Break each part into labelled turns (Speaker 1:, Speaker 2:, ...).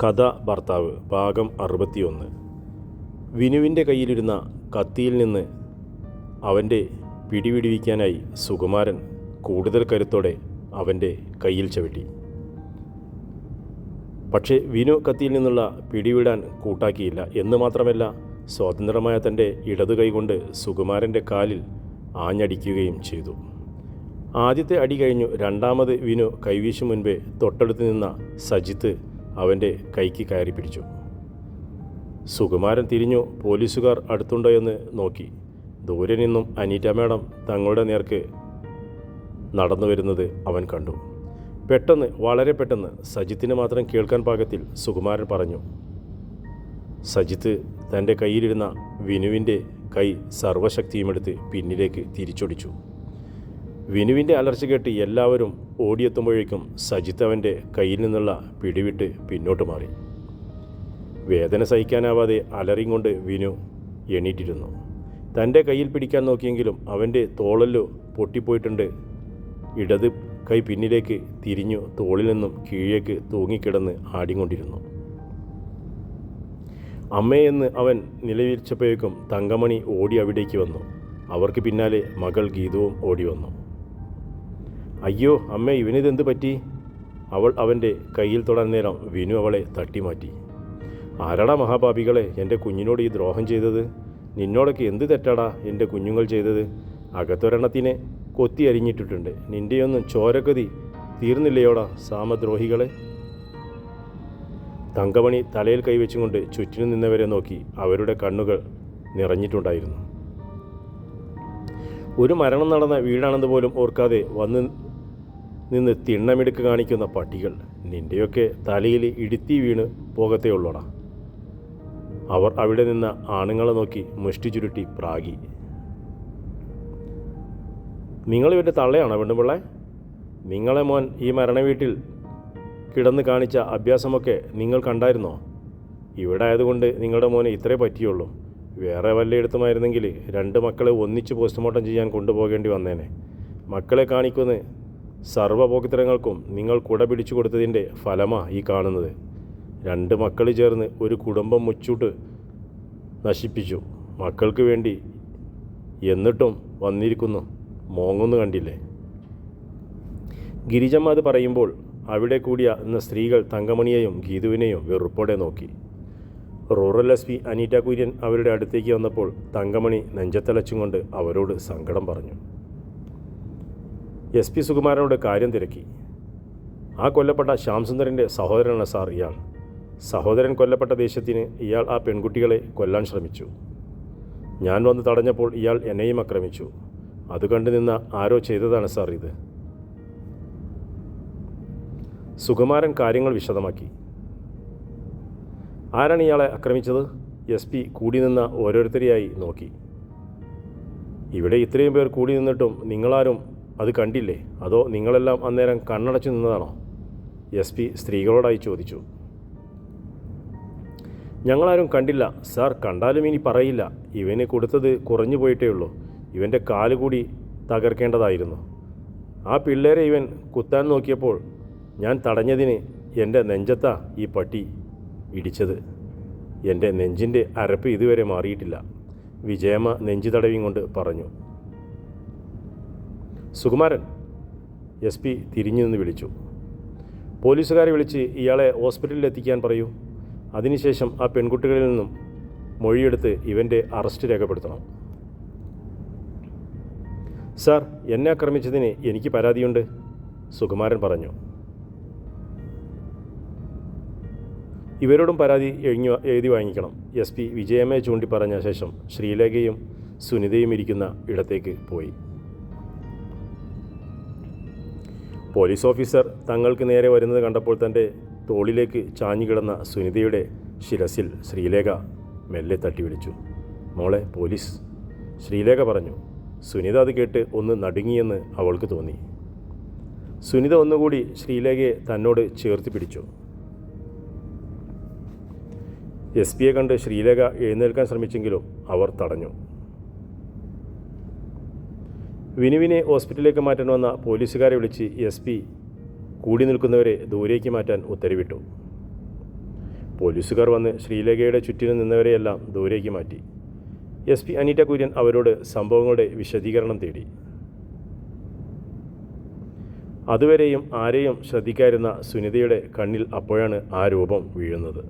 Speaker 1: കഥ ഭർത്താവ് ഭാഗം 61. വിനുവിൻ്റെ കയ്യിലിരുന്ന കത്തിയിൽ നിന്ന് അവൻ്റെ പിടിവിടുവിക്കാനായി സുകുമാരൻ കൂടുതൽ കരുത്തോടെ അവൻ്റെ കയ്യിൽ ചവിട്ടി. പക്ഷേ വിനു കത്തിയിൽ നിന്നുള്ള പിടിവിടാൻ കൂട്ടാക്കിയില്ല. എന്ന് മാത്രമല്ല, സ്വതന്ത്രമായ തൻ്റെ ഇടതു കൈകൊണ്ട് സുകുമാരൻ്റെ കാലിൽ ആഞ്ഞടിക്കുകയും ചെയ്തു. ആദ്യത്തെ അടി കഴിഞ്ഞു രണ്ടാമത് വിനു കൈവീശു മുൻപേ തൊട്ടടുത്ത് നിന്ന സജിത്ത് അവൻ്റെ കൈക്ക് കയറി പിടിച്ചു. സുകുമാരൻ തിരിഞ്ഞു പോലീസുകാർ അടുത്തുണ്ടോ എന്ന് നോക്കി. ദൂരെ നിന്നും അനീറ്റ മാഡം തങ്ങളുടെ നേർക്ക് നടന്നു വരുന്നത് അവൻ കണ്ടു. പെട്ടെന്ന്, വളരെ പെട്ടെന്ന്, സജിത്തിന് മാത്രം കേൾക്കാൻ പാകത്തിൽ സുകുമാരൻ പറഞ്ഞു. സജിത്ത് തൻ്റെ കയ്യിലിരുന്ന വിനുവിൻ്റെ കൈ സർവശക്തിയുമെടുത്ത് പിന്നിലേക്ക് തിരിച്ചൊടിച്ചു. വിനുവിൻ്റെ അലർച്ച കേട്ട് എല്ലാവരും ഓടിയെത്തുമ്പോഴേക്കും സജിത്ത് അവൻ്റെ കയ്യിൽ നിന്നുള്ള പിടിവിട്ട് പിന്നോട്ട് മാറി. വേദന സഹിക്കാനാവാതെ അലറിയും വിനു എണീറ്റിരുന്നു. തൻ്റെ കയ്യിൽ പിടിക്കാൻ നോക്കിയെങ്കിലും അവൻ്റെ തോളല്ലു പൊട്ടിപ്പോയിട്ടുണ്ട്. ഇടത് കൈ പിന്നിലേക്ക് തിരിഞ്ഞു തോളിൽ നിന്നും കീഴേക്ക് തൂങ്ങിക്കിടന്ന് ആടിക്കൊണ്ടിരുന്നു. അമ്മയെന്ന് അവൻ നിലവിളിച്ചപ്പോഴേക്കും തങ്കമണി ഓടി അവിടേക്ക് വന്നു. അവർക്ക് പിന്നാലെ മകൾ ഗീതവും ഓടി വന്നു. അയ്യോ അമ്മ, ഇവനിതെന്ത് പറ്റി? അവൾ അവൻ്റെ കയ്യിൽ തൊടാൻ നേരം വിനു അവളെ തട്ടിമാറ്റി. ആരാടാ മഹാപാപികളെ എൻ്റെ കുഞ്ഞിനോട് ഈ ദ്രോഹം ചെയ്തത്? നിന്നോടൊക്കെ എന്ത് തെറ്റാടാ എൻ്റെ കുഞ്ഞുങ്ങൾ ചെയ്തത്? അകത്തൊരെണ്ണത്തിനെ കൊത്തി അരിഞ്ഞിട്ടിട്ടുണ്ട്. നിൻ്റെയൊന്നും ചോരഗതി തീർന്നില്ലയോടാ സാമദ്രോഹികളെ. തങ്കമണി തലയിൽ കൈവച്ചുകൊണ്ട് ചുറ്റിനും നിന്നവരെ നോക്കി. അവരുടെ കണ്ണുകൾ നിറഞ്ഞിട്ടുണ്ടായിരുന്നു. ഒരു മരണം നടന്ന വീടാണെന്ന് പോലും ഓർക്കാതെ വന്ന് നിന്ന് തിണ്ണമിടുക്ക് കാണിക്കുന്ന പട്ടികൾ. നിൻ്റെയൊക്കെ തലയിൽ ഇടുത്തി വീണ് പോകത്തേ ഉള്ളോടാ. അവർ അവിടെ നിന്ന ആണുങ്ങളെ നോക്കി മുഷ്ടി ചുരുട്ടി പ്രാഗി. നിങ്ങളിവൻ്റെ തള്ളയാണോ പെണ്ണുപിള്ളേ? നിങ്ങളെ മോൻ ഈ മരണവീട്ടിൽ കിടന്ന് കാണിച്ച അഭ്യാസമൊക്കെ നിങ്ങൾ കണ്ടായിരുന്നോ? ഇവിടെ ആയതുകൊണ്ട് നിങ്ങളുടെ മോനെ ഇത്രേ പറ്റിയുള്ളൂ. വേറെ വല്ലയിടത്തുമായിരുന്നെങ്കിൽ 2 മക്കളെ ഒന്നിച്ച് പോസ്റ്റ്മോർട്ടം ചെയ്യാൻ കൊണ്ടുപോകേണ്ടി വന്നേനെ. മക്കളെ കാണിക്കുന്ന സർവ്വപോക്തിരങ്ങൾക്കും നിങ്ങൾ കുട പിടിച്ചു കൊടുത്തതിൻ്റെ ഫലമാണ് ഈ കാണുന്നത്. 2 മക്കൾ ചേർന്ന് ഒരു കുടുംബം മുച്ചൂട്ട് നശിപ്പിച്ചു. മക്കൾക്ക് വേണ്ടി എന്നിട്ടും വന്നിരിക്കുന്നു. മോങ്ങുന്നു കണ്ടില്ലേ? ഗിരിജമ്മ അത് പറയുമ്പോൾ അവിടെ കൂടിയ സ്ത്രീകൾ തങ്കമണിയെയും ഗീതുവിനെയും വെറുപ്പോടെ നോക്കി. Rural S P Aneeta Kurian അവരുടെ അടുത്തേക്ക് വന്നപ്പോൾ തങ്കമണി നെഞ്ചത്തലച്ചും കൊണ്ട് അവരോട് സങ്കടം പറഞ്ഞു. SP സുകുമാരനോട് കാര്യം തിരക്കി. ആ കൊല്ലപ്പെട്ട ശ്യാംസുന്ദറിൻ്റെ സഹോദരനാണ് സാർ ഇയാൾ. സഹോദരൻ കൊല്ലപ്പെട്ട ദേഷ്യത്തിന് ഇയാൾ ആ പെൺകുട്ടികളെ കൊല്ലാൻ ശ്രമിച്ചു. ഞാൻ വന്ന് തടഞ്ഞപ്പോൾ ഇയാൾ എന്നെയും ആക്രമിച്ചു. അത് കണ്ടു നിന്ന ആരോ ചെയ്തതാണ് സാർ ഇത്. സുകുമാരൻ കാര്യങ്ങൾ വിശദമാക്കി. ആരാണ് ഇയാളെ ആക്രമിച്ചത്? SP കൂടി നിന്ന ഓരോരുത്തരെയായി നോക്കി. ഇവിടെ ഇത്രയും പേർ കൂടി നിന്നിട്ടും നിങ്ങളാരും അത് കണ്ടില്ലേ? അതോ നിങ്ങളെല്ലാം അന്നേരം കണ്ണടച്ചു നിന്നതാണോ? SP സ്ത്രീകളോടായി ചോദിച്ചു. ഞങ്ങളാരും കണ്ടില്ല സാർ. കണ്ടാലും ഇനി പറയില്ല. ഇവന് കൊടുത്തത് കുറഞ്ഞു പോയിട്ടേ ഉള്ളൂ. ഇവൻ്റെ കാല് കൂടി തകർക്കേണ്ടതായിരുന്നു. ആ പിള്ളേരെ ഇവൻ കുത്താൻ നോക്കിയപ്പോൾ ഞാൻ തടഞ്ഞതിന് എൻ്റെ നെഞ്ചത്താ ഈ പട്ടി ഇടിച്ചത്. എൻ്റെ നെഞ്ചിൻ്റെ അരപ്പ് ഇതുവരെ മാറിയിട്ടില്ല. വിജയമ്മ നെഞ്ചു തടവിയും കൊണ്ട് പറഞ്ഞു. സുകുമാരൻ, SP തിരിഞ്ഞു നിന്ന് വിളിച്ചു. പോലീസുകാരെ വിളിച്ച് ഇയാളെ ഹോസ്പിറ്റലിൽ എത്തിക്കാൻ പറയൂ. അതിനുശേഷം ആ പെൺകുട്ടികളിൽ നിന്നും മൊഴിയെടുത്ത് ഇവൻ്റെ അറസ്റ്റ് രേഖപ്പെടുത്തണം. സാർ, എന്നെ ആക്രമിച്ചതിന് എനിക്ക് പരാതിയുണ്ട്, സുകുമാരൻ പറഞ്ഞു. ഇവരോടും പരാതി എഴുതി വാങ്ങിക്കണം. SP വിജയമ്മയെ ചൂണ്ടി പറഞ്ഞ ശേഷം ശ്രീലേഖയും സുനിതയും ഇരിക്കുന്ന ഇടത്തേക്ക് പോയി. പോലീസ് ഓഫീസർ തങ്ങൾക്ക് നേരെ വരുന്നത് കണ്ടപ്പോൾ തൻ്റെ തോളിലേക്ക് ചാഞ്ഞുകിടന്ന സുനിതയുടെ ശിരസിൽ ശ്രീലേഖ മെല്ലെ തട്ടി വിളിച്ചു. മോളെ, പോലീസ്. ശ്രീലേഖ പറഞ്ഞു. സുനിത അത് കേട്ട് ഒന്ന് നടുങ്ങിയെന്ന് അവൾക്ക് തോന്നി. സുനിത ഒന്നുകൂടി ശ്രീലേഖയെ തന്നോട് ചേർത്ത് പിടിച്ചു. SP കണ്ട് ശ്രീലേഖ എഴുന്നേൽക്കാൻ ശ്രമിച്ചെങ്കിലും അവർ തടഞ്ഞു. വിനുവിനെ ഹോസ്പിറ്റലിലേക്ക് മാറ്റാൻ വന്ന പോലീസുകാരെ വിളിച്ച് SP കൂടി നിൽക്കുന്നവരെ ദൂരേക്ക് മാറ്റാൻ ഉത്തരവിട്ടു. പോലീസുകാർ വന്ന് ശ്രീലേഖയുടെ ചുറ്റിനും നിന്നവരെയെല്ലാം ദൂരേക്ക് മാറ്റി. SP അനീറ്റ കുര്യൻ അവരോട് സംഭവങ്ങളുടെ വിശദീകരണം തേടി. അതുവരെയും ആരെയും ശ്രദ്ധിക്കാതിരുന്ന സുനിതയുടെ കണ്ണിൽ അപ്പോഴാണ് ആ രൂപം വീഴുന്നത്.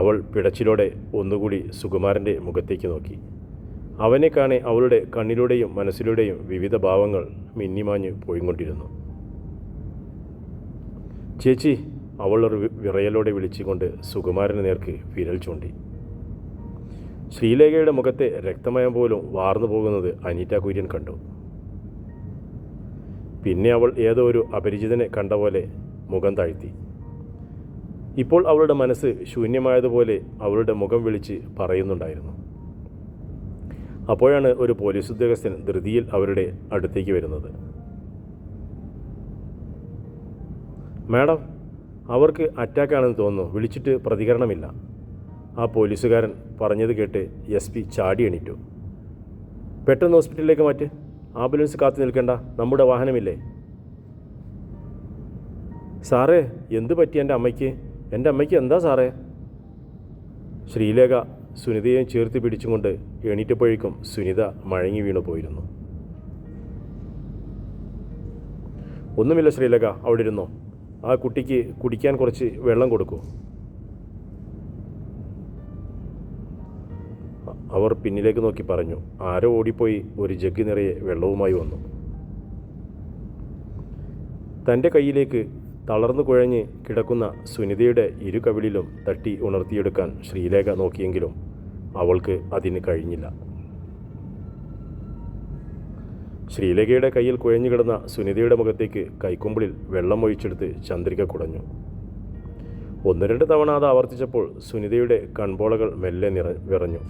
Speaker 1: അവൾ പിടച്ചിലോടെ ഒന്നുകൂടി സുകുമാരൻ്റെ മുഖത്തേക്ക് നോക്കി. അവനെ കാണെ അവളുടെ കണ്ണിലൂടെയും മനസ്സിലൂടെയും വിവിധ ഭാവങ്ങൾ മിന്നിമാഞ്ഞ് പോയിക്കൊണ്ടിരുന്നു. ചേച്ചി, അവൾ ഒരു വിറയലോടെ വിളിച്ചുകൊണ്ട് സുകുമാരന് നേർക്ക് വിരൽ ചൂണ്ടി. ശ്രീലേഖയുടെ മുഖത്തെ രക്തമയം പോലും വാർന്നു പോകുന്നത് അനീറ്റ കുര്യൻ കണ്ടു. പിന്നെ അവൾ ഏതോ ഒരു അപരിചിതനെ കണ്ട പോലെ മുഖം താഴ്ത്തി. ഇപ്പോൾ അവളുടെ മനസ്സ് ശൂന്യമായതുപോലെ അവളുടെ മുഖം വിളിച്ച് പറയുന്നുണ്ടായിരുന്നു. അപ്പോഴാണ് ഒരു പോലീസ് ഉദ്യോഗസ്ഥൻ ധൃതിയിൽ അവരുടെ അടുത്തേക്ക് വരുന്നത്. മാഡം, അവർക്ക് അറ്റാക്കാണെന്ന് തോന്നുന്നു, വിളിച്ചിട്ട് പ്രതികരണമില്ല. ആ പോലീസുകാരൻ പറഞ്ഞത് കേട്ട് SP ചാടി എണീറ്റു. പെട്ടെന്ന് ഹോസ്പിറ്റലിലേക്ക് മാറ്റ്, ആംബുലൻസ് കാത്തു നിൽക്കേണ്ട, നമ്മുടെ വാഹനമില്ലേ? സാറേ, എന്തു പറ്റി എൻ്റെ അമ്മയ്ക്ക്? എൻ്റെ അമ്മയ്ക്ക് എന്താ സാറേ? ശ്രീലേഖ സുനിതയെയും ചേർത്ത് പിടിച്ചുകൊണ്ട് എണീറ്റപ്പോഴേക്കും സുനിത മഴങ്ങി വീണു പോയിരുന്നു. ഒന്നുമില്ല ശ്രീലേഖ, അവിടെ ഇരുന്നോ. ആ കുട്ടിക്ക് കുടിക്കാൻ കുറച്ച് വെള്ളം കൊടുക്കൂ. അവർ പിന്നിലേക്ക് നോക്കി പറഞ്ഞു. ആരോ ഓടിപ്പോയി ഒരു ജഗ് നിറയെ വെള്ളവുമായി വന്നു. തൻ്റെ കയ്യിലേക്ക് തളർന്നു കുഴഞ്ഞ് കിടക്കുന്ന സുനിതയുടെ ഇരു കവിളിലും തട്ടി ഉണർത്തിയെടുക്കാൻ ശ്രീലേഖ നോക്കിയെങ്കിലും അവൾക്ക് അതിന് കഴിഞ്ഞില്ല. ശ്രീലേഖയുടെ കയ്യിൽ കുഴഞ്ഞു കിടന്ന സുനിതയുടെ മുഖത്തേക്ക് കൈക്കുമ്പിളിൽ വെള്ളം ഒഴിച്ചെടുത്ത് ചന്ദ്രിക കുടഞ്ഞു. 1-2 തവണ അത് ആവർത്തിച്ചപ്പോൾ സുനിതയുടെ കൺപോളകൾ മെല്ലെ വിറഞ്ഞു.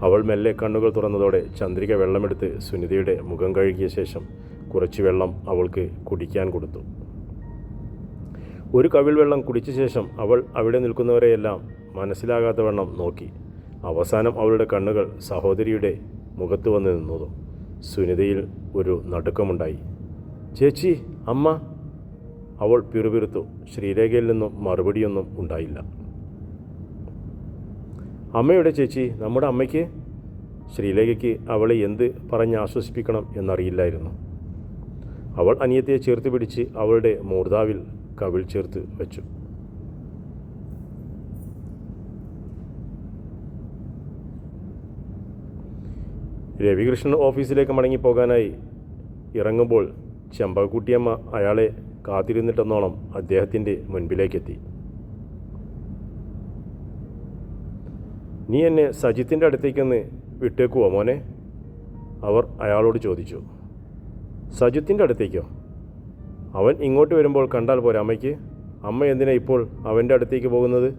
Speaker 1: അവൾ മെല്ലെ കണ്ണുകൾ തുറന്നതോടെ ചന്ദ്രിക വെള്ളമെടുത്ത് സുനിതയുടെ മുഖം കഴുകിയ ശേഷം കുറച്ച് വെള്ളം അവൾക്ക് കുടിക്കാൻ കൊടുത്തു. ഒരു കവിൾ വെള്ളം കുടിച്ച ശേഷം അവൾ അവിടെ നിൽക്കുന്നവരെയെല്ലാം മനസ്സിലാകാത്തവണ്ണം നോക്കി. അവസാനം അവളുടെ കണ്ണുകൾ സഹോദരിയുടെ മുഖത്ത് വന്ന് നിന്നതും സുനിതയിൽ ഒരു നടുക്കമുണ്ടായി. ചേച്ചി, അമ്മ, അവൾ പിറുപിറുത്തു. ശ്രീലേഖയിൽ നിന്നും മറുപടിയൊന്നും ഉണ്ടായില്ല. അമ്മയുടെ ചേച്ചി, നമ്മുടെ അമ്മയ്ക്ക്? ശ്രീലേഖയ്ക്ക് അവളെ എന്ത് പറഞ്ഞ് ആശ്വസിപ്പിക്കണം എന്നറിയില്ലായിരുന്നു. അവൾ അനിയത്തിയെ ചേർത്ത് പിടിച്ച് അവളുടെ മൂർധാവിൽ കവിൾ ചേർത്ത് വെച്ചു. രവികൃഷ്ണൻ ഓഫീസിലേക്ക് മടങ്ങിപ്പോകാനായി ഇറങ്ങുമ്പോൾ ചെമ്പകുട്ടിയമ്മ അയാളെ കാത്തിരുന്നിട്ടെന്നോണം അദ്ദേഹത്തിൻ്റെ മുൻപിലേക്കെത്തി. നീ എന്നെ സജിത്തിൻ്റെ അടുത്തേക്കൊന്ന് വിട്ടേക്കുവോ മോനെ? അവർ അയാളോട് ചോദിച്ചു. സജിത്തിൻ്റെ അടുത്തേക്കോ? അവൻ ഇങ്ങോട്ട് വരുമ്പോൾ കണ്ടാൽ പോരെ അമ്മയ്ക്ക്? അമ്മ എന്തിനാ ഇപ്പോൾ അവൻ്റെ അടുത്തേക്ക് പോകുന്നത്?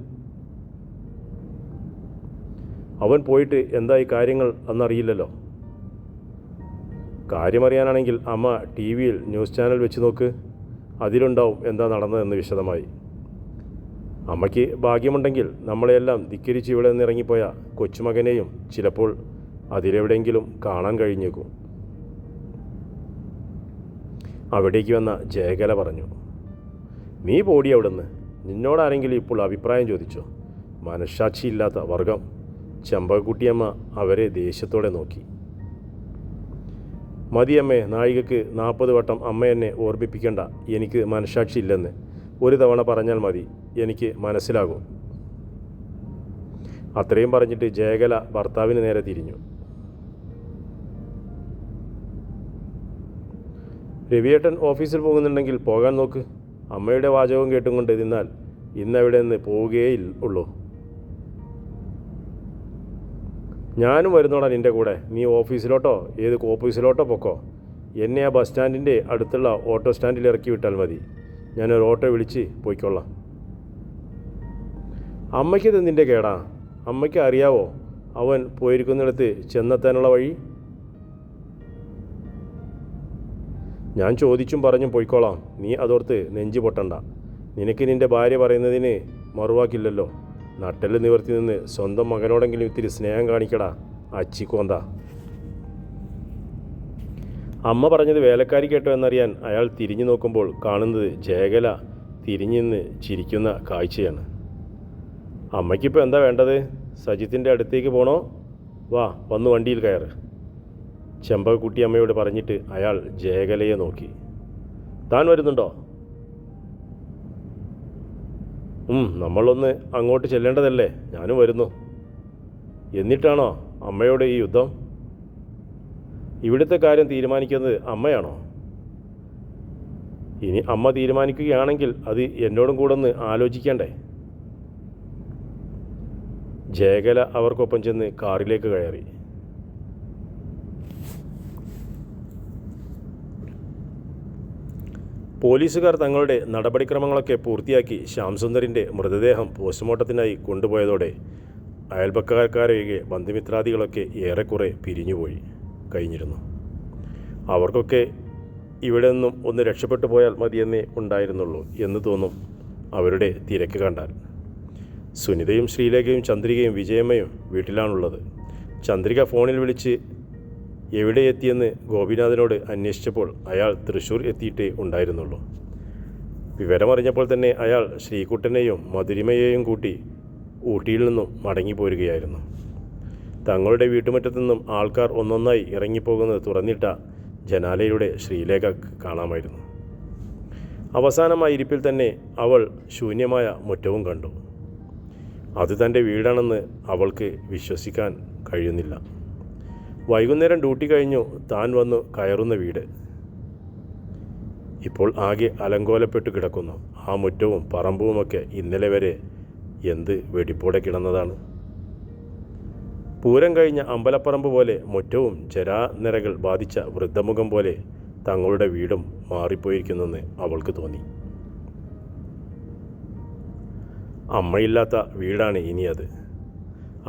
Speaker 1: അവൻ പോയിട്ട് എന്തായി കാര്യങ്ങൾ എന്നറിയില്ലല്ലോ. കാര്യമറിയാനാണെങ്കിൽ അമ്മ TV-യിൽ ന്യൂസ് ചാനൽ വെച്ച് നോക്ക്, അതിലുണ്ടാവും എന്താ നടന്നതെന്ന് വിശദമായി. അമ്മയ്ക്ക് ഭാഗ്യമുണ്ടെങ്കിൽ നമ്മളെയെല്ലാം ധിക്കരിച്ച് ഇവിടെ നിന്ന് ഇറങ്ങിപ്പോയ കൊച്ചുമകനെയും ചിലപ്പോൾ അതിലെവിടെയെങ്കിലും കാണാൻ കഴിഞ്ഞേക്കും. അവിടേക്ക് വന്ന ജയകല പറഞ്ഞു. നീ പോടി അവിടുന്ന്. നിന്നോടാരെങ്കിലും ഇപ്പോൾ അഭിപ്രായം ചോദിച്ചോ? മനഃസാക്ഷിയില്ലാത്ത വർഗം. ചെമ്പകുട്ടിയമ്മ അവരെ ദേഷ്യത്തോടെ നോക്കി. മതിയമ്മേ, നാഴികക്ക് 40 വട്ടം അമ്മ എന്നെ ഓർമ്മിപ്പിക്കേണ്ട. എനിക്ക് മനഃസാക്ഷി ഇല്ലെന്ന് ഒരു തവണ പറഞ്ഞാൽ മതി, എനിക്ക് മനസ്സിലാകും. അത്രയും പറഞ്ഞിട്ട് ജയകല ഭർത്താവിന് നേരെ തിരിഞ്ഞു. രവിയേട്ടൻ ഓഫീസിൽ പോകുന്നുണ്ടെങ്കിൽ പോകാൻ നോക്ക്. അമ്മയുടെ വാചകം കേട്ടുകൊണ്ട് നിന്നാൽ ഇന്നവിടെ നിന്ന് പോവുകയേ ഉള്ളൂ. ഞാനും വരുന്നോടാ നിൻ്റെ കൂടെ. നീ ഓഫീസിലോട്ടോ ഏത് ഓഫീസിലോട്ടോ പൊക്കോ. എന്നെ ആ ബസ് സ്റ്റാൻഡിൻ്റെ അടുത്തുള്ള ഓട്ടോ സ്റ്റാൻഡിൽ ഇറക്കി വിട്ടാൽ മതി. ഞാനൊരു ഓട്ടോ വിളിച്ച് പോയിക്കൊള്ളാം. അമ്മയ്ക്കത് നിൻ്റെ കേടാ. അമ്മയ്ക്ക് അറിയാവോ അവൻ പോയിരിക്കുന്നിടത്ത് ചെന്നെത്താനുള്ള വഴി? ഞാൻ ചോദിച്ചും പറഞ്ഞും പോയിക്കോളാം. നീ അതോർത്ത് നെഞ്ചു പൊട്ടണ്ട. നിനക്ക് നിൻ്റെ ഭാര്യ പറയുന്നതിന് മറുവാക്കില്ലല്ലോ. നട്ടെല്ല് നിവർത്തി നിന്ന് സ്വന്തം മകനോടെങ്കിലും ഇത്തിരി സ്നേഹം കാണിക്കടാ അച്ചിക്കോന്ത. അമ്മ പറഞ്ഞത് വേലക്കാരി കേട്ടോ എന്നറിയാൻ അയാൾ തിരിഞ്ഞു നോക്കുമ്പോൾ കാണുന്നത് ജയകല തിരിഞ്ഞു നിന്ന് ചിരിക്കുന്ന കാഴ്ചയാണ്. അമ്മയ്ക്കിപ്പോൾ എന്താ വേണ്ടത്? സജിത്തിൻ്റെ അടുത്തേക്ക് പോണോ? വാ, വന്ന് വണ്ടിയിൽ കയറ്. ചെമ്പകക്കുട്ടി അമ്മയോട് പറഞ്ഞിട്ട് അയാൾ ജയകലയെ നോക്കി. താൻ വരുന്നുണ്ടോ? നമ്മളൊന്ന് അങ്ങോട്ട് ചെല്ലേണ്ടതല്ലേ? ഞാനും വരുന്നു. എന്നിട്ടാണോ അമ്മയോട് ഈ യുദ്ധം? ഇവിടുത്തെ കാര്യം തീരുമാനിക്കുന്നത് അമ്മയാണോ? ഇനി അമ്മ തീരുമാനിക്കുകയാണെങ്കിൽ അത് എന്നോടും കൂടെ ഒന്ന് ആലോചിക്കണ്ടേ? ജയകല അവർക്കൊപ്പം ചെന്ന് കാറിലേക്ക് കയറി. പോലീസുകാർ തങ്ങളുടെ നടപടിക്രമങ്ങളൊക്കെ പൂർത്തിയാക്കി ശ്യാംസുന്ദറിൻ്റെ മൃതദേഹം പോസ്റ്റ്മോർട്ടത്തിനായി കൊണ്ടുപോയതോടെ അയൽപക്കക്കാരൊഴികെ ബന്ധുമിത്രാദികളൊക്കെ ഏറെക്കുറെ പിരിഞ്ഞുപോയി കഴിഞ്ഞിരുന്നു. അവർക്കൊക്കെ ഇവിടെ നിന്നും ഒന്ന് രക്ഷപ്പെട്ടു പോയാൽ മതിയെന്നേ ഉണ്ടായിരുന്നുള്ളൂ എന്ന് തോന്നും അവരുടെ തിരക്ക് കണ്ടാൽ. സുനിതയും ശ്രീലേഖയും ചന്ദ്രികയും വിജയമ്മയും വീട്ടിലാണുള്ളത്. ചന്ദ്രിക ഫോണിൽ വിളിച്ച് എവിടെ എത്തിയെന്ന് ഗോപിനാഥനോട് അന്വേഷിച്ചപ്പോൾ അയാൾ തൃശ്ശൂർ എത്തിയിട്ടേ ഉണ്ടായിരുന്നുള്ളൂ. വിവരമറിഞ്ഞപ്പോൾ തന്നെ അയാൾ ശ്രീകുട്ടനെയും മധുരിമയെയും കൂട്ടി ഊട്ടിയിൽ നിന്നും മടങ്ങിപ്പോരുകയായിരുന്നു. തങ്ങളുടെ വീട്ടുമുറ്റത്തു നിന്നും ആൾക്കാർ ഒന്നൊന്നായി ഇറങ്ങിപ്പോകുന്നത് തുറന്നിട്ട ജനാലയിലൂടെ ശ്രീലേഖ കാണാമായിരുന്നു. അവസാനമായ ഇരിപ്പിൽ തന്നെ അവൾ ശൂന്യമായ മുറ്റവും കണ്ടു. അത് തൻ്റെ വീടാണെന്ന് അവൾക്ക് വിശ്വസിക്കാൻ കഴിയുന്നില്ല. വൈകുന്നേരം ഡ്യൂട്ടി കഴിഞ്ഞു താൻ വന്നു കയറുന്ന വീട് ഇപ്പോൾ ആകെ അലങ്കോലപ്പെട്ടു കിടക്കുന്നു. ആ മുറ്റവും പറമ്പുമൊക്കെ ഇന്നലെ വരെ എന്ത് വെടിപ്പോടെ കിടന്നതാണ്. പൂരം കഴിഞ്ഞ അമ്പലപ്പറമ്പ് പോലെ മുറ്റവും ജരാനിരകൾ ബാധിച്ച വൃദ്ധമുഖം പോലെ തങ്ങളുടെ വീടും മാറിപ്പോയിരിക്കുന്നെന്ന് അവൾക്ക് തോന്നി. അമ്മയില്ലാത്ത വീടാണ് ഇനി അത്.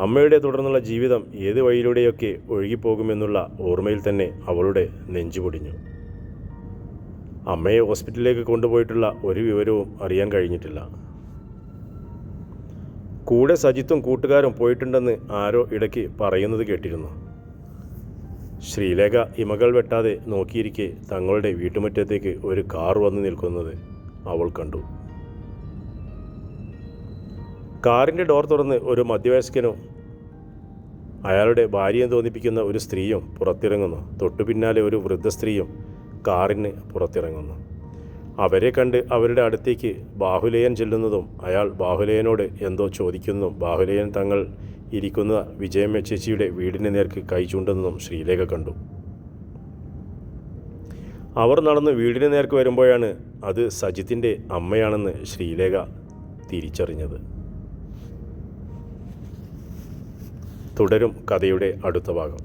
Speaker 1: അമ്മയുടെ തുടർന്നുള്ള ജീവിതം ഏത് വഴിയിലൂടെയൊക്കെ ഒഴുകിപ്പോകുമെന്നുള്ള ഓർമ്മയിൽ തന്നെ അവളുടെ നെഞ്ചു പൊടിഞ്ഞു. അമ്മയെ ഹോസ്പിറ്റലിലേക്ക് കൊണ്ടുപോയിട്ടുള്ള ഒരു വിവരവും അറിയാൻ കഴിഞ്ഞിട്ടില്ല. കൂടെ സജിത്തും കൂട്ടുകാരും പോയിട്ടുണ്ടെന്ന് ആരോ ഇടയ്ക്ക് പറയുന്നത് കേട്ടിരുന്നു. ശ്രീലേഖ ഇമകൾ വെട്ടാതെ നോക്കിയിരിക്കെ തങ്ങളുടെ വീട്ടുമുറ്റത്തേക്ക് ഒരു കാർ വന്നു നിൽക്കുന്നത് അവൾ കണ്ടു. കാറിൻ്റെ ഡോർ തുറന്ന് ഒരു മധ്യവയസ്കനും അയാളുടെ ഭാര്യയെ തോന്നിപ്പിക്കുന്ന ഒരു സ്ത്രീയും പുറത്തിറങ്ങുന്നു. തൊട്ടു പിന്നാലെ ഒരു വൃദ്ധ സ്ത്രീയും കാറിന് പുറത്തിറങ്ങുന്നു. അവരെ കണ്ട് അവരുടെ അടുത്തേക്ക് ബാഹുലേയൻ ചെല്ലുന്നതും അയാൾ ബാഹുലേയനോട് എന്തോ ചോദിക്കുന്നതും ബാഹുലേയൻ തങ്ങൾ ഇരിക്കുന്ന വിജയമ്മ ചേച്ചിയുടെ വീടിന് നേർക്ക് കൈ ചൂണ്ടുന്നതും ശ്രീലേഖ കണ്ടു. അവർ നടന്ന് വീടിന് നേർക്ക് വരുമ്പോഴാണ് അത് സജിത്തിൻ്റെ അമ്മയാണെന്ന് ശ്രീലേഖ തിരിച്ചറിഞ്ഞത്. തുടരും കഥയുടെ അടുത്ത ഭാഗം.